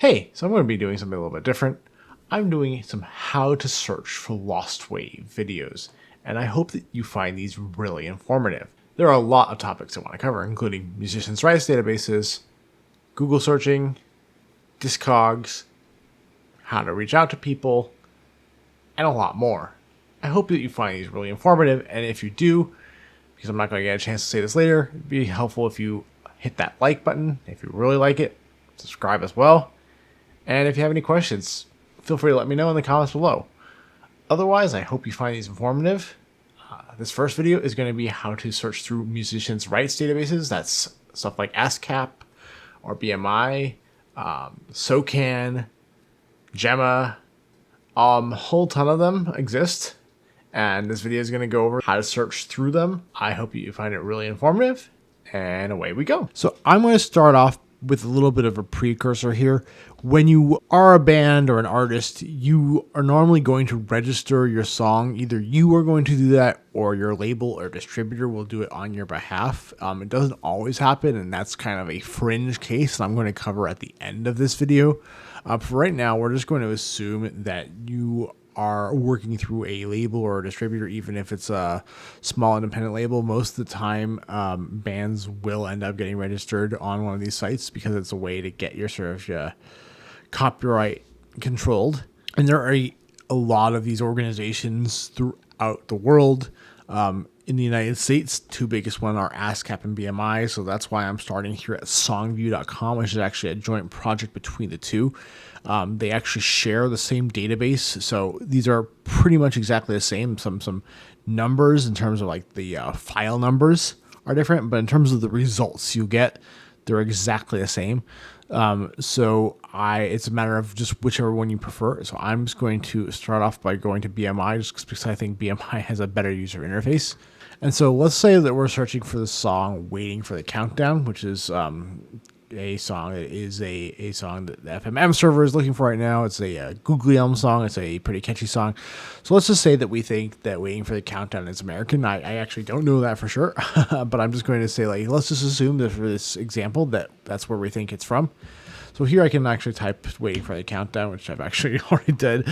Hey, so I'm going to be doing something a little bit different. I'm doing some how to search for Lostwave videos, and I hope that you find these really informative. There are a lot of topics I want to cover, including musicians' rights databases, Google searching, Discogs, how to reach out to people, and a lot more. I hope that you find these really informative, and if you do, because I'm not going to get a chance to say this later, it'd be helpful if you hit that like button if you really like it, subscribe as well. And if you have any questions, feel free to let me know in the comments below. Otherwise, I hope you find these informative. This first video is going to be how to search through musicians' rights databases. That's stuff like ASCAP or BMI, SOCAN, GEMA. A whole ton of them exist. And this video is going to go over how to search through them. I hope you find it really informative. And away we go. So I'm going to start off with a little bit of a precursor here. When you are a band or an artist, you are normally going to register your song. Either you are going to do that or your label or distributor will do it on your behalf. It doesn't always happen, and that's kind of a fringe case that I'm going to cover at the end of this video. For right now, we're just going to assume that you are working through a label or a distributor, even if it's a small independent label. Most of the time, bands will end up getting registered on one of these sites because it's a way to get your sort of copyright controlled. And there are a lot of these organizations throughout the world. In the United States, two biggest ones are ASCAP and BMI, so that's why I'm starting here at songview.com, which is actually a joint project between the two. They actually share the same database, so these are pretty much exactly the same. Some numbers in terms of like the file numbers are different, but in terms of the results you get, they're exactly the same. It's a matter of just whichever one you prefer. So I'm just going to start off by going to BMI just because I think BMI has a better user interface. And so let's say that we're searching for the song Waiting for the Countdown, which is a song that is a song that the FMM server is looking for right now. It's a Googly Elm song. It's a pretty catchy song. So let's just say that we think that Waiting for the Countdown is American. I actually don't know that for sure, but I'm just going to say, like, let's just assume that for this example that that's where we think it's from. So here I can actually type Waiting for the Countdown, which I've actually already did.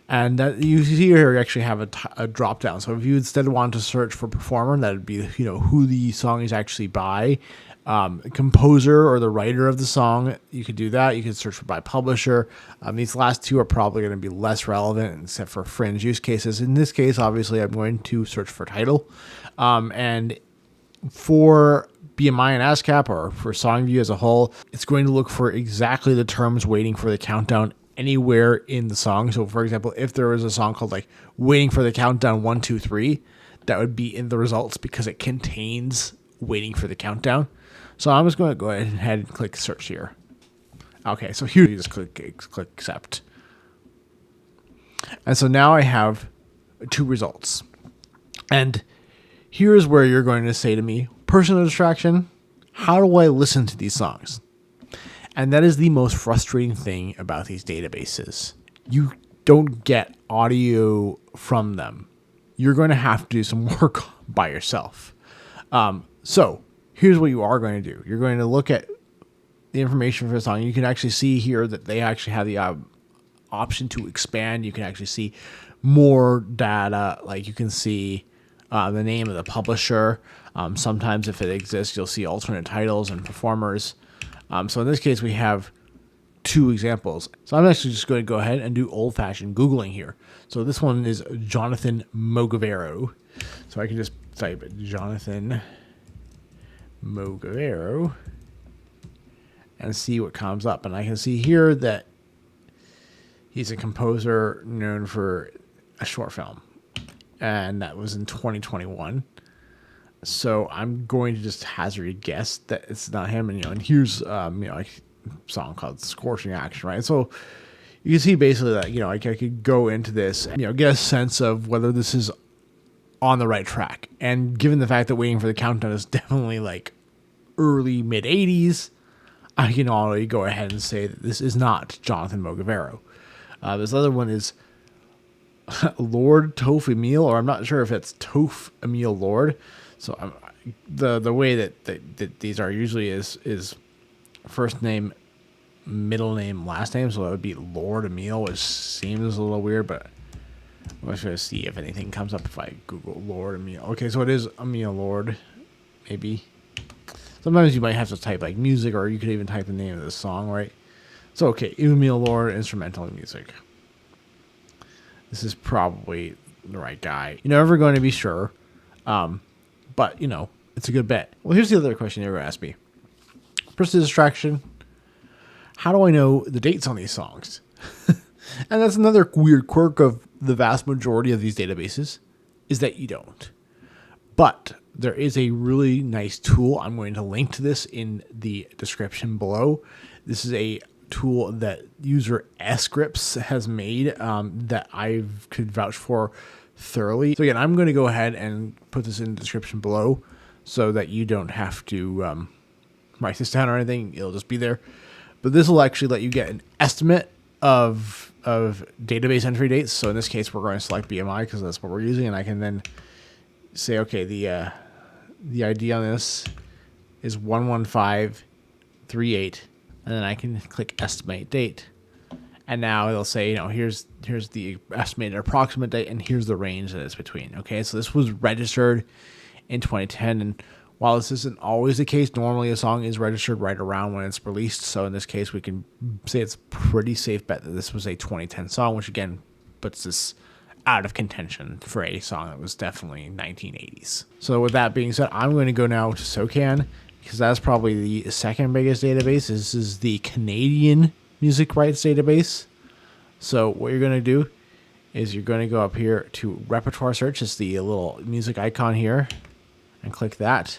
And that you see here, you actually have a drop down. So if you instead want to search for performer, that would be, who the song is actually by, composer or the writer of the song. You could do that. You could search for by publisher. These last two are probably going to be less relevant except for fringe use cases. In this case, obviously, I'm going to search for title. And for BMI and ASCAP, or for SongView as a whole, it's going to look for exactly the terms Waiting for the Countdown anywhere in the song. So for example, if there was a song called like Waiting for the Countdown 1, 2, 3, that would be in the results because it contains Waiting for the Countdown. So I'm just going to go ahead and click search here. Okay, so here you just click accept. And so now I have two results. And here's where you're going to say to me, personal distraction, how do I listen to these songs? And that is the most frustrating thing about these databases. You don't get audio from them. You're going to have to do some work by yourself. So here's what you are going to do. You're going to look at the information for the song. You can actually see here that they actually have the option to expand. You can actually see more data. Like you can see the name of the publisher. Sometimes if it exists, you'll see alternate titles and performers. So in this case, we have two examples. So I'm actually just going to go ahead and do old-fashioned Googling here. So this one is Jonathan Mogavero. So I can just type Jonathan Mogavero and see what comes up. And I can see here that he's a composer known for a short film. And that was in 2021. So I'm going to just hazard a guess that it's not him. And here's a song called Scorching Action, right? So you can see basically that, I could go into this and, get a sense of whether this is on the right track. And given the fact that Waiting for the Countdown is definitely like early mid 80s, I can already go ahead and say that this is not Jonathan Mogavero. This other one is Lord Toph Emil, or I'm not sure if it's Toph Emil Lord. So the way that these are usually is first name middle name, last name, so that would be Lord Emil, which seems a little weird, but I'm just gonna see if anything comes up if I Google Lord Emil. Okay, so it is Emil Lord, maybe. Sometimes you might have to type like music, or you could even type the name of the song, right? So okay, Emil Lord, instrumental music. This is probably the right guy. You're never going to be sure, but you know, it's a good bet. Well, here's the other question you're gonna ask me. First distraction. How do I know the dates on these songs? And that's another weird quirk of the vast majority of these databases, is that you don't. But there is a really nice tool. I'm going to link to this in the description below. This is a tool that user ASCAP has made that I could vouch for thoroughly. So again, I'm going to go ahead and put this in the description below so that you don't have to write this down or anything. It'll just be there. But this will actually let you get an estimate of database entry dates. So in this case, we're going to select BMI because that's what we're using, and I can then say, okay, the ID on this is 11538, and then I can click estimate date, and now it'll say, you know, here's the estimated approximate date, and here's the range that it's between. Okay, so this was registered in 2010, and while this isn't always the case, normally a song is registered right around when it's released. So in this case, we can say it's a pretty safe bet that this was a 2010 song, which again puts this out of contention for a song that was definitely 1980s. So with that being said, I'm going to go now to SOCAN because that's probably the second biggest database. This is the Canadian music rights database. So what you're going to do is you're going to go up here to repertoire search. It's the little music icon here, and click that.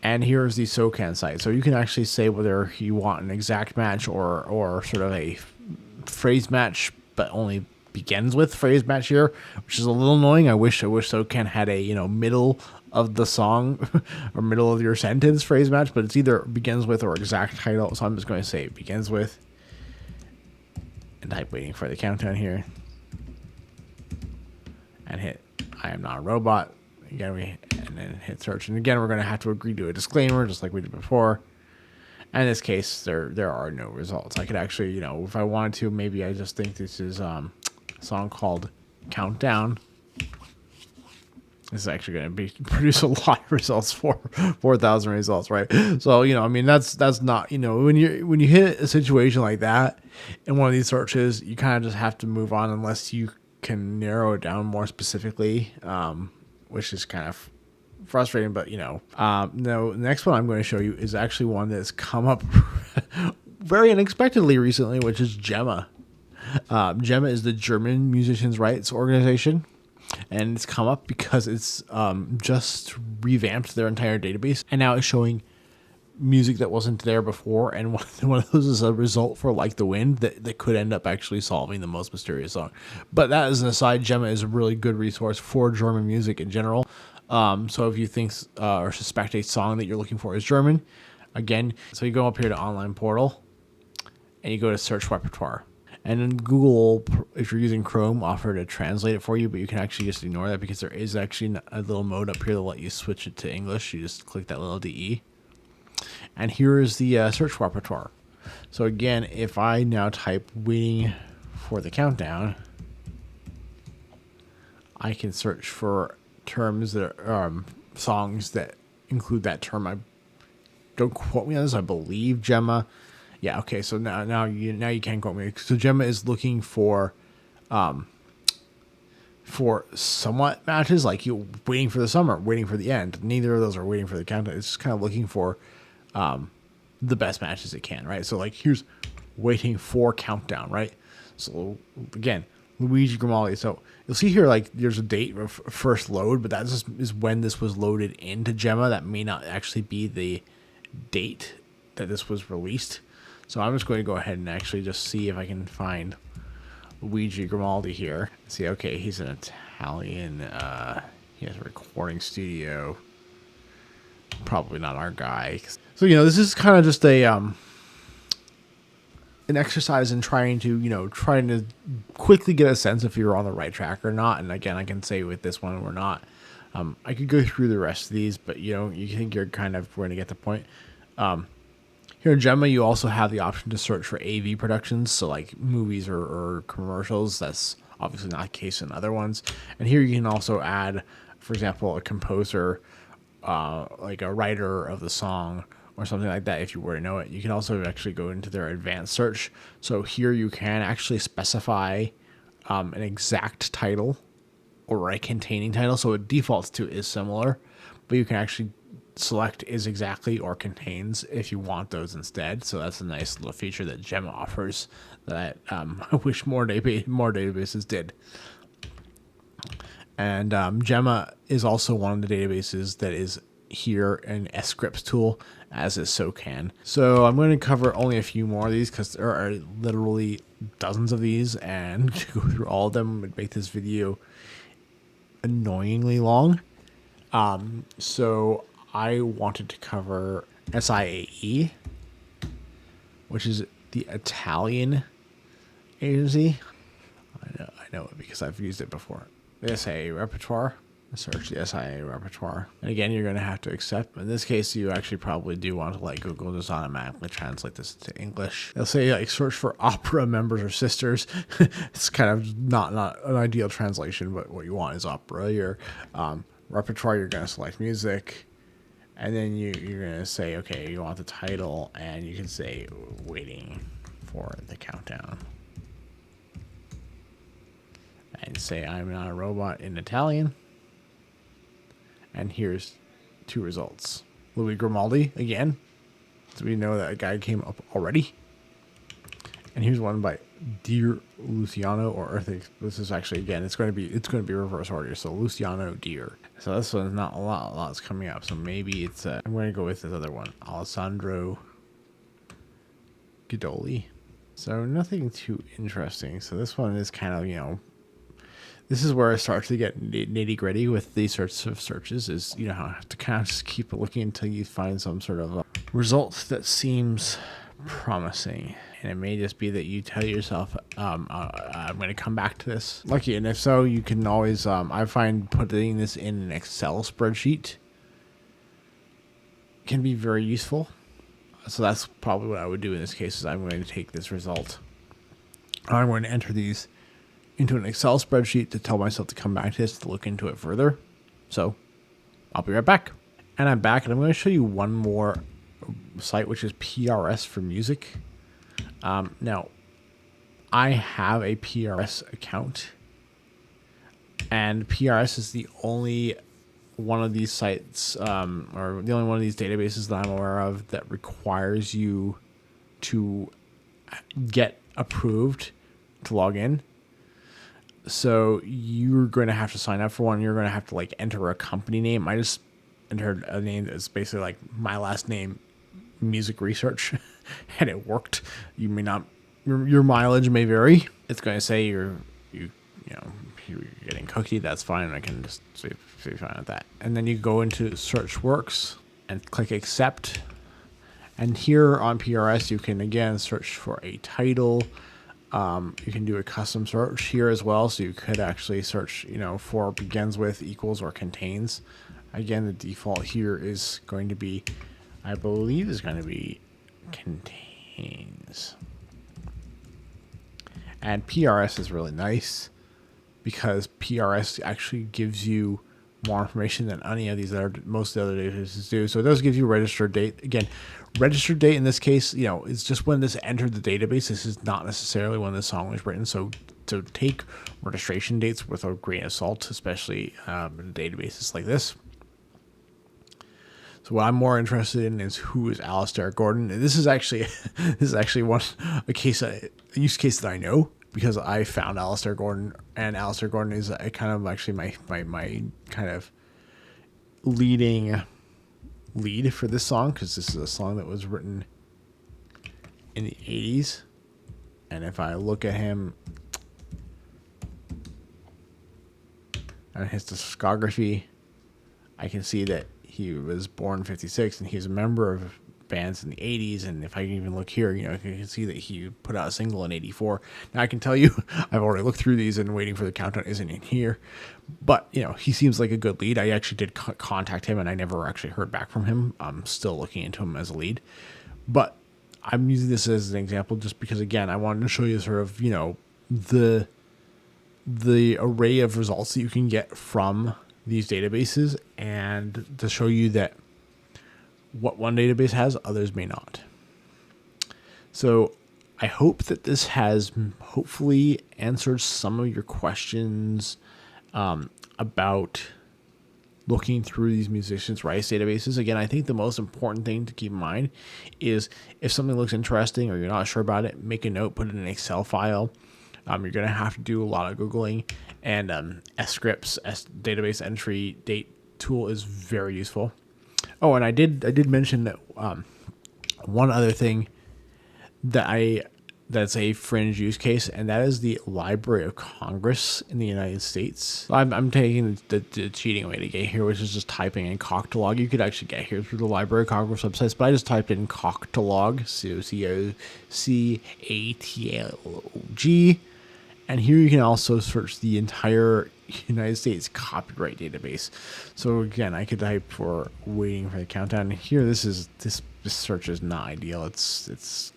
And here's the SOCAN site. So you can actually say whether you want an exact match or sort of a phrase match, but only begins with phrase match here, which is a little annoying. I wish SOCAN had a, you know, middle of the song or middle of your sentence phrase match, but it's either begins with or exact title. So I'm just going to say begins with and type waiting for the countdown here and hit I am not a robot. Again, and then hit search. And again, we're going to have to agree to a disclaimer, just like we did before. And in this case, there are no results. I could actually, you know, if I wanted to, maybe I just think this is a song called Countdown. This is actually going to produce a lot of results, 4,000 results, right? So, you know, I mean, that's not, you know, when you hit a situation like that in one of these searches, you kind of just have to move on unless you can narrow it down more specifically. Which is kind of frustrating, but you know. No, the next one I'm going to show you is actually one that's come up very unexpectedly recently, which is GEMA. GEMA is the German Musicians' Rights Organization, and it's come up because it's just revamped their entire database, and now it's showing music that wasn't there before, and one of those is a result for Like the Wind that could end up actually solving the most mysterious song. But that as an aside, GEMA is a really good resource for German music in general. So if you think or suspect a song that you're looking for is German, again, so you go up here to online portal and you go to search repertoire. And then Google, if you're using Chrome, offer to translate it for you, but you can actually just ignore that because there is actually a little mode up here that let you switch it to English. You just click that little DE. And here is the search repertoire. So again, if I now type waiting for the countdown, I can search for terms that are songs that include that term. I don't quote me on this. I believe GEMA. Yeah. Okay. So now you can quote me. So GEMA is looking for somewhat matches, like you waiting for the summer, waiting for the end. Neither of those are waiting for the countdown. It's just kind of looking for the best matches it can, right? So like here's waiting for countdown, right? So again, Luigi Grimaldi. So you'll see here like there's a date of first load, but that just is when this was loaded into GEMA. That may not actually be the date that this was released. So I'm just going to go ahead and actually just see if I can find Luigi Grimaldi here. See, okay, he's an Italian. He has a recording studio. Probably not our guy. So, you know, this is kind of just a an exercise in trying to quickly get a sense if you're on the right track or not. And again, I can say with this one, we're not. I could go through the rest of these, but you think you're kind of going to get the point. Here in GEMA, you also have the option to search for AV productions, so like movies or commercials. That's obviously not the case in other ones. And here you can also add, for example, a composer, like a writer of the song or something like that if you were to know it. You can also actually go into their advanced search. So here you can actually specify an exact title or a containing title. So it defaults to is similar, but you can actually select is exactly or contains if you want those instead. So that's a nice little feature that GEMA offers that I wish more databases did. And GEMA is also one of the databases that is here in SCRIPT's tool, as is SOCAN. So I'm going to cover only a few more of these because there are literally dozens of these, and to go through all of them would make this video annoyingly long. So I wanted to cover SIAE, which is the Italian agency. I know it because I've used it before. The SIAE repertoire. Search the SIAE repertoire. And again, you're going to have to accept. In this case, you actually probably do want to let Google just automatically translate this to English. They'll say like search for opera members or sisters. It's kind of not an ideal translation, but what you want is opera. Your repertoire, you're going to select music. And then you're going to say, okay, you want the title, and you can say waiting for the countdown. And say I'm not a robot in Italian. And here's two results. Louis Grimaldi again. So we know that a guy came up already. And here's one by Dear Luciano, or I think this is actually, again, it's going to be reverse order. So Luciano Dear. So this one's not a lot's coming up. So maybe it's I'm going to go with this other one, Alessandro Guidoli. So nothing too interesting. So this one is kind of, this is where it starts to get nitty gritty with these sorts of searches. Is have to kind of just keep looking until you find some sort of result that seems promising. And it may just be that you tell yourself, I'm going to come back to this. Lucky, and if so, you can always, I find putting this in an Excel spreadsheet can be very useful. So that's probably what I would do in this case. Is I'm going to take this result. I'm going to enter these into an Excel spreadsheet to tell myself to come back to this to look into it further. So I'll be right back. And I'm back, and I'm going to show you one more site, which is PRS for music. Now, I have a PRS account, and PRS is the only one of these sites, or the only one of these databases that I'm aware of that requires you to get approved to log in. So you're going to have to sign up for one. You're going to have to enter a company name. I just entered a name that's basically like my last name, Music Research, and it worked. You may not, your mileage may vary. It's going to say you're getting cookie. That's fine. I can just say fine with that. And then you go into Search Works and click Accept. And here on PRS, you can again search for a title. You can do a custom search here as well. So you could actually search, for begins with, equals, or contains. Again, the default here is going to be, I believe is going to be contains. And PRS is really nice because PRS actually gives you more information than any of these most of the other databases do. So it does give you registered date. Again, registered date in this case, it's just when this entered the database. This is not necessarily when the song was written. So to take registration dates with a grain of salt, especially in databases like this. So what I'm more interested in is who is Alistair Gordon. And this is actually a use case that I know because I found Alistair Gordon, and Alistair Gordon is a kind of actually my kind of lead for this song, because this is a song that was written in the 80s. And if I look at him and his discography, I can see that he was born in 56 and he's a member of bands in the 80s. And if I can even look here, I can see that he put out a single in 84. Now I can tell you, I've already looked through these and Waiting for the Countdown isn't in here, but he seems like a good lead. I actually did contact him and I never actually heard back from him. I'm still looking into him as a lead, but I'm using this as an example just because, again, I wanted to show you sort of, the array of results that you can get from these databases, and to show you that what one database has, others may not. So I hope that this has hopefully answered some of your questions about looking through these musicians' rights databases. Again, I think the most important thing to keep in mind is if something looks interesting or you're not sure about it, make a note, put it in an Excel file. You're going to have to do a lot of Googling, and SCRIPT's database entry date tool is very useful. Oh, and I did mention that one other thing that's a fringe use case, and that is the Library of Congress in the United States. I'm taking the cheating way to get here, which is just typing in Coctalog. You could actually get here through the Library of Congress websites, but I just typed in Coctalog, COCATLOG, and here you can also search the entire United States copyright database. So again, I could type for waiting for the countdown. Here, this search is not ideal. It's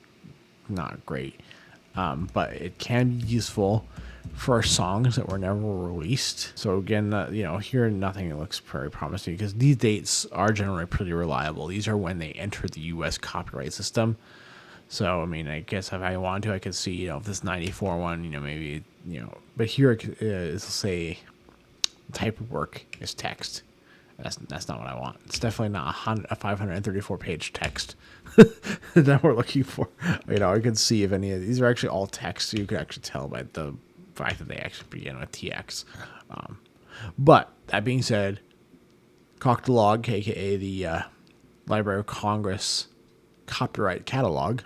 not great, but it can be useful for songs that were never released. So again, here nothing looks very promising because these dates are generally pretty reliable. These are when they entered the U.S. copyright system. So I mean, I guess if I wanted to, I could see if this 94 one, maybe but here it is, say, type of work is text. That's not what I want. It's definitely not a 534 page text that we're looking for. I can see if any of these are actually all text, so you could actually tell by the fact that they actually begin with TX. But that being said, Coctalog, aka the Library of Congress copyright catalog,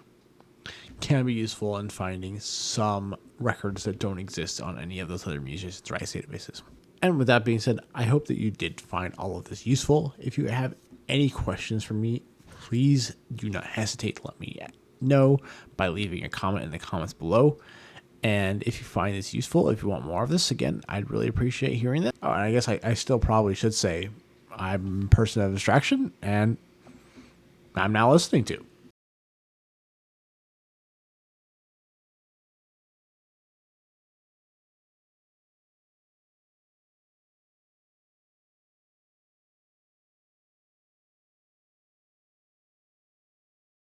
can be useful in finding some records that don't exist on any of those other musicians' rights databases. And with that being said, I hope that you did find all of this useful. If you have any questions for me, please do not hesitate to let me know by leaving a comment in the comments below. And if you find this useful, if you want more of this, again, I'd really appreciate hearing that. Oh, and I guess I still probably should say I'm a person of distraction, and I'm now listening to.